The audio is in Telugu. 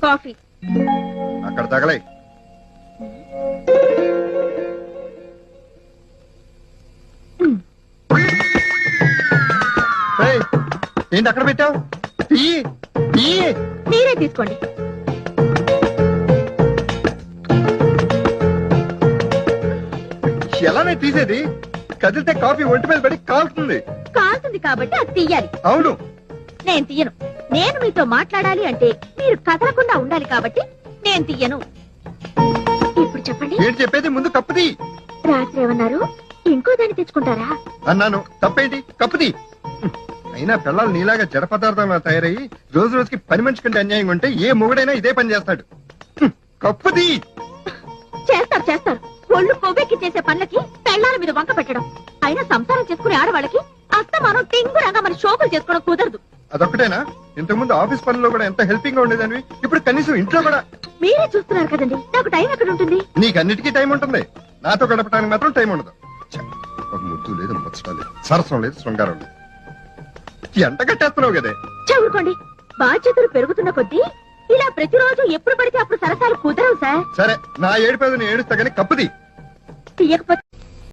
కాఫీ. అక్కడ తగలై. ఏంటి అక్కడ పెట్టావు? మీరే తీసుకోండి. ఎలానే తీసేది? కదిలితే కాఫీ ఒంటి మీద పడి కాలుతుంది. కాలుతుంది కాబట్టి అది తీయాలి. అవును. నేను తీయను. నేను మీతో మాట్లాడాలి అంటే మీరు కదలకుండా ఉండాలి కాబట్టి నేను తీయను. ఇప్పుడు చెప్పండి. ఏంటి చెప్పేది? ముందు కప్పుది. రాత్రి ఏమన్నారు? ఇంకో దాన్ని తెచ్చుకుంటారా అన్నాను. తప్పేంటి? కప్పుది. అయినా పిల్లలు నీలాగా జడ పదార్థంలో తయారయ్యి రోజు రోజుకి పని మనిషి కంటే అన్యాయంగా ఉంటే ఏ మొగుడైనా ఇదే పని చేస్తాడు. కప్పుది. చేస్తారు చేస్తారు. ఒళ్ళు కొవ్వెక్కి చేసే పనులకి పెళ్ళాల మీద వంక పెట్టడం. అయినా సంసారం చేసుకునే ఆడవాళ్ళకి అస్తమానం టింగురంగా మన షోకులు చేసుకోవడం కుదరదు. అదొక్కటేనా? ఇంతకు ముందు ఆఫీస్ పనుల్లో కూడా ఎంత హెల్పింగ్ గా ఉండేదానివి. ఇప్పుడు కనీసం ఇంట్లో కూడా. మీరే చూస్తున్నారు కదండి, నాకు టైం ఎక్కడ ఉంటుంది? నీకు అన్నిటికీ టైం ఉంటుంది, నాతో గడపడానికి మాత్రం టైం ఉండదు. ఒక ముద్దు లేదు, ముచ్చటం లేదు, సరసం లేదు, శృంగారం లేదు. ఎంట కట్టేస్తున్నావు కదే. చదువుకోండి. బాధ్యతలు పెరుగుతున్న కొద్దీ ఇలా ప్రతిరోజు ఎప్పుడు పడితే అప్పుడు సరసాలు కుదరవు సార్. సరే, నా ఏడుపేదని ఏడుస్తా గానీ కప్పుది. తీయకపోతే